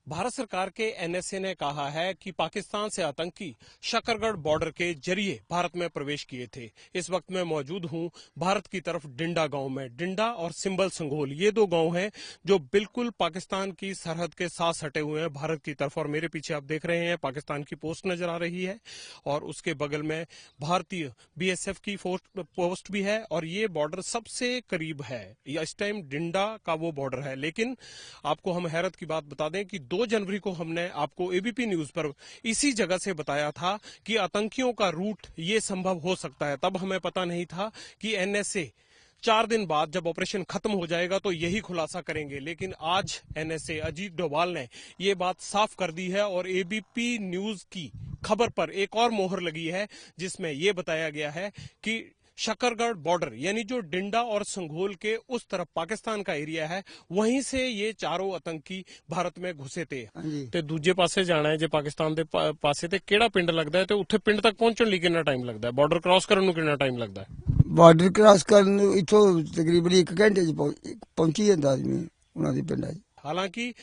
भारत सरकार के एनएसए ने कहा है कि पाकिस्तान से आतंकी शकरगढ़ बॉर्डर के जरिए भारत में प्रवेश किए थे। इस वक्त मैं मौजूद हूं भारत की तरफ डिंडा गांव में। डिंडा और सिंबल संघोल ये दो गांव हैं जो बिल्कुल पाकिस्तान की सरहद के साथ सटे हुए हैं भारत की तरफ। और मेरे पीछे आप देख रहे हैं पाकिस्तान की पोस्ट नजर आ रही है और उसके बगल में भारतीय बीएसएफ की पोस्ट भी है और ये बॉर्डर सबसे करीब है। इस टाइम डिंडा का वो बॉर्डर है। लेकिन आपको हम हैरत की बात बता दें कि 2 जनवरी को हमने आपको एबीपी न्यूज पर इसी जगह से बताया था कि आतंकियों का रूट ये संभव हो सकता है। तब हमें पता नहीं था कि एनएसए 4 दिन बाद जब ऑपरेशन खत्म हो जाएगा तो यही खुलासा करेंगे। लेकिन आज एनएसए अजीत डोभाल ने ये बात साफ कर दी है और एबीपी न्यूज की खबर पर एक और मोहर लगी है जिसमें यह बताया गया है कि शकरगढ़ बॉर्डर यानी जो डिंडा और संघोल के उस तरफ पाकिस्तान का एरिया है वहीं से ये चारों आतंकी भारत में घुसे थे ਤੇ ਦੂਜੇ ਪਾਸੇ ਜਾਣਾ ਹੈ ਜੇ ਪਾਕਿਸਤਾਨ ਦੇ ਪਾਸੇ ਤੇ ਕਿਹੜਾ ਪਿੰਡ ਲੱਗਦਾ ਹੈ ਤੇ ਉੱਥੇ ਪਿੰਡ ਤੱਕ ਪਹੁੰਚਣ ਲਈ ਕਿੰਨਾ ਟਾਈਮ ਲੱਗਦਾ ਹੈ ਬਾਰਡਰ ਕ੍ਰਾਸ ਕਰਨ ਨੂੰ ਕਿੰਨਾ ਟਾਈਮ ਲੱਗਦਾ ਹੈ ਬਾਰਡਰ ਕ੍ਰਾਸ ਕਰਨ ਨੂੰ ਇੱਥੋਂ ਤਕਰੀਬਨ 1 ਘੰਟੇ ਚ ਪਹੁੰਚੀ ਜਾਂਦਾ ਆਦਮੀ ਉਹਨਾਂ ਦੇ ਪਿੰਡਾਂ 'ਚ। हालांकि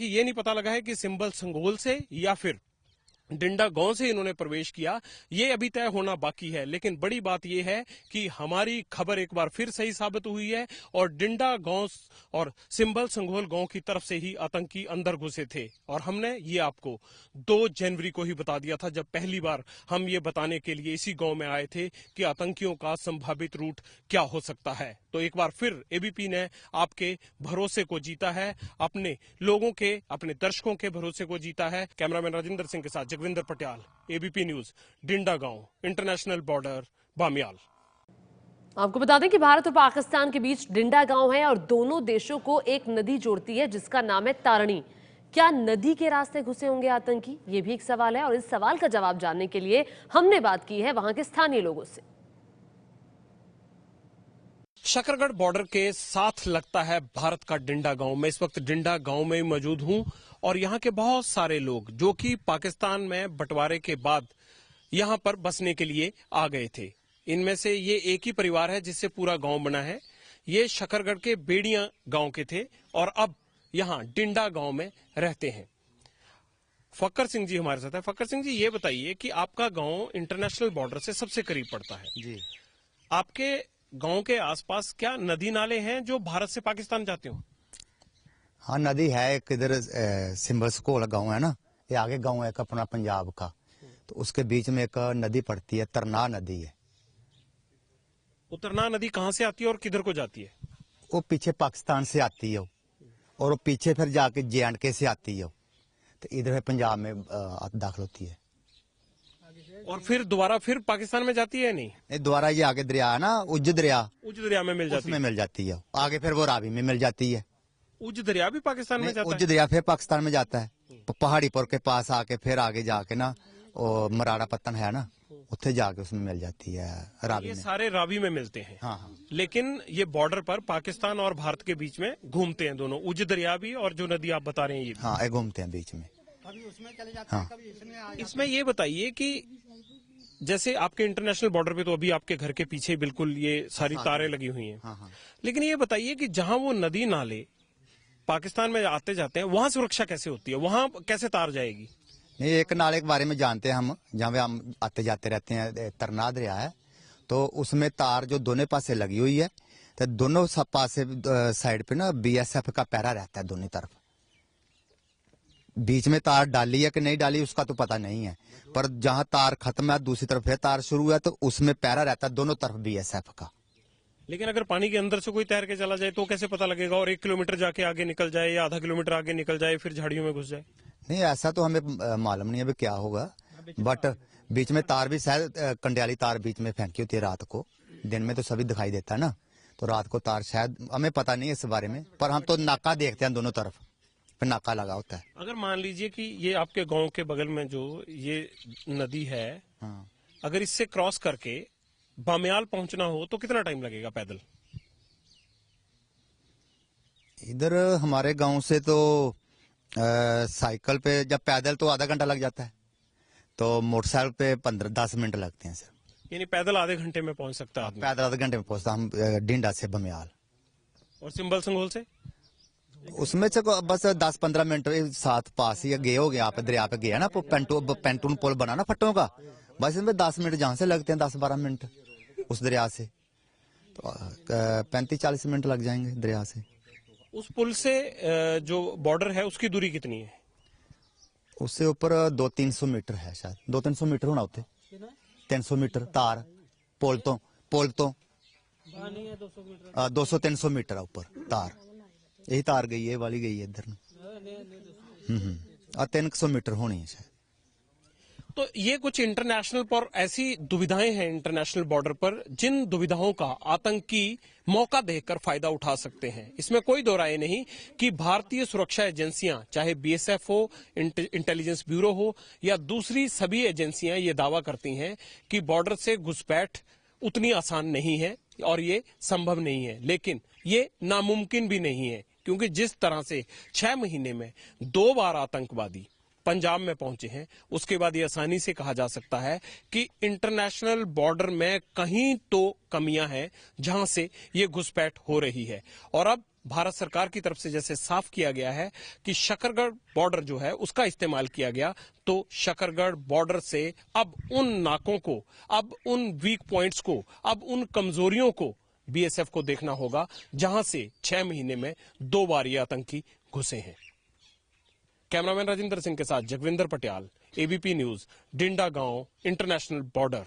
ये नहीं पता लगा है कि सिंबल संघोल से या फिर डिंडा गांव से इन्होंने प्रवेश किया, ये अभी तय होना बाकी है। लेकिन बड़ी बात यह है कि हमारी खबर एक बार फिर सही साबित हुई है और डिंडा गांव और सिंबल संघोल गांव की तरफ से ही आतंकी अंदर घुसे थे। और हमने ये आपको 2 जनवरी को ही बता दिया था जब पहली बार हम ये बताने के लिए इसी गांव में आए थे कि आतंकियों का संभावित रूट क्या हो सकता है। तो एक बार फिर एबीपी ने आपके भरोसे को जीता है, अपने लोगों के, अपने दर्शकों के भरोसे को जीता है। कैमरामैन राजेंद्र सिंह के साथ जगविंदर पटियाल, एबीपी न्यूज, डिंडा गांव, इंटरनेशनल बॉर्डर, बामियाल। आपको बता दें कि भारत और पाकिस्तान के बीच डिंडा गांव है और दोनों देशों को एक नदी जोड़ती है जिसका नाम है तारणी। क्या नदी के रास्ते घुसे होंगे आतंकी? ये भी एक सवाल है और इस सवाल का जवाब जानने के लिए हमने बात की है वहां के स्थानीय लोगों से। शकरगढ़ बॉर्डर के साथ लगता है भारत का डिंडा गांव। मैं इस वक्त डिंडा गांव में मौजूद हूं और यहां के बहुत सारे लोग जो कि पाकिस्तान में बंटवारे के बाद यहां पर बसने के लिए आ गए थे। इनमें से ये एक ही परिवार है जिससे पूरा गांव बना है। ये शकरगढ़ के बेड़िया गांव के थे और अब यहां डिंडा गांव में रहते हैं। फक्कर सिंह जी हमारे साथ है। फक्कर सिंह जी, ये बताइए कि आपका गांव इंटरनेशनल बॉर्डर से सबसे करीब पड़ता है जी। आपके गांव के आसपास क्या नदी नाले हैं जो भारत से पाकिस्तान जाते हो? हाँ, नदी है एक इधर सिंबल स्कूल गांव है ना, ये आगे गांव है एक अपना पंजाब का, तो उसके बीच में एक नदी पड़ती है, तरना नदी है। तरना नदी कहाँ से आती है और किधर को जाती है? वो पीछे पाकिस्तान से आती है और वो पीछे फिर जाके JNK से आती है, तो इधर पंजाब में दाखिल होती है और फिर दोबारा फिर पाकिस्तान में जाती है। नहीं, दोबारा ये आगे दरिया है ना, उज्ज दरिया में मिल जाती उसमें मिल जाती है। आगे फिर वो रावी में मिल जाती है। उज्ज दरिया भी पाकिस्तान में जाता है? उज्ज दरिया फिर पाकिस्तान में जाता है, पहाड़ीपुर के पास आके फिर आगे जाके ना और मराड़ा पत्तन है ना, उत्थे जाके उसमें मिल जाती है रावी ये में। सारे रावी में मिलते हैं। हाँ हाँ। लेकिन ये बॉर्डर पर पाकिस्तान और भारत के बीच में घूमते हैं दोनों, उज्ज दरिया भी और जो नदी आप बता रहे हैं ये भी। हाँ, ये घूमते हैं बीच में। कभी उसमें चले जाते हैं, कभी इसमें। इसमें ये बताइए कि जैसे आपके इंटरनेशनल बॉर्डर पे तो अभी आपके घर के पीछे बिल्कुल ये सारी तारें लगी हुई हैं। हाँ हाँ। लेकिन ये बताइए कि जहां वो नदी नाले पाकिस्तान में आते जाते हैं वहां सुरक्षा कैसे होती है? वहां कैसे तार जाएगी? नहीं, एक नाले के बारे में जानते हैं हम, जहाँ पे हम आते जाते रहते हैं, तरना दरिया है, तो उसमें तार जो दोनों पासे लगी हुई है, तो दोनों पासे साइड पे ना BSF का पहरा रहता है दोनों तरफ। बीच में तार डाली है कि नहीं डाली उसका तो पता नहीं है, पर जहाँ तार खत्म है दूसरी तरफ फिर तार शुरू है, तो उसमें पहरा रहता है दोनों तरफ BSF का। लेकिन अगर पानी के अंदर से कोई तैर के चला जाए तो कैसे पता लगेगा? और 1 किलोमीटर जाके आगे निकल जाए या आधा किलोमीटर आगे निकल जाए फिर झाड़ियों में घुस जाए? नहीं, ऐसा तो हमें मालूम नहीं है अभी क्या होगा, बट बीच में तार भी शायद कंडियाली तार बीच में फेंकी होती है रात को। दिन में तो सभी दिखाई देता है ना, तो रात को तार शायद, हमें पता नहीं है इस बारे में, पर हम तो नाका देखते हैं दोनों तरफ, फिर नाका लगा होता है। अगर मान लीजिए कि ये आपके गांव के बगल में जो ये नदी है, हाँ, अगर इससे क्रॉस करके बामियाल पहुंचना हो तो कितना टाइम लगेगा पैदल? इधर हमारे गांव से तो साइकिल पे जब पैदल तो आधा घंटा लग जाता है, तो मोटरसाइकिल पे 15-10 मिनट लगते हैं सर। यानी पैदल आधे घंटे में पहुंच सकता है आदमी? पैदल आधे घंटे में पहुंचता हम डिंडा से बमियाल। और सिंबल संघोल से उसमें से बस 10-15 मिनट साथ पास ही गए हो गए, आप दरिया पे गया ना, पेंटून पुल बना ना फट्टों का, बस इसमें 10 मिनट जहाँ से लगते हैं, 10-12 मिनट उस दरिया से, तो 35-40 मिनट लग जाएंगे दरिया से। उस पुल से जो बॉर्डर है उसकी दूरी कितनी है? उससे ऊपर 200-300 मीटर है, शायद 200-300 मीटर होना होते, 300 मीटर तार पुल तो 200-300 मीटर है ऊपर तार, यही तार गई है, वाली गई है इधर न। 300 मीटर होनी है शायद। तो ये कुछ इंटरनेशनल पर ऐसी दुविधाएं हैं इंटरनेशनल बॉर्डर पर, जिन दुविधाओं का आतंकी मौका देखकर फायदा उठा सकते हैं। इसमें कोई दो राय नहीं कि भारतीय सुरक्षा एजेंसियां, चाहे बीएसएफ हो, इंटेलिजेंस ब्यूरो हो या दूसरी सभी एजेंसियां, ये दावा करती हैं कि बॉर्डर से घुसपैठ उतनी आसान नहीं है और ये संभव नहीं है, लेकिन ये नामुमकिन भी नहीं है, क्योंकि जिस तरह से 6 महीने में 2 बार आतंकवादी पंजाब में पहुंचे हैं, उसके बाद ये आसानी से कहा जा सकता है कि इंटरनेशनल बॉर्डर में कहीं तो कमियां हैं जहां से ये घुसपैठ हो रही है। और अब भारत सरकार की तरफ से जैसे साफ किया गया है कि शकरगढ़ बॉर्डर जो है उसका इस्तेमाल किया गया, तो शकरगढ़ बॉर्डर से अब उन नाकों को, अब उन वीक पॉइंट्स को, अब उन कमजोरियों को बीएसएफ को देखना होगा जहां से 6 महीने में 2 बार ये आतंकी घुसे हैं। कैमरामैन राजेंद्र सिंह के साथ जगविंदर पटियाल, एबीपी न्यूज, डिंडा गांव इंटरनेशनल बॉर्डर।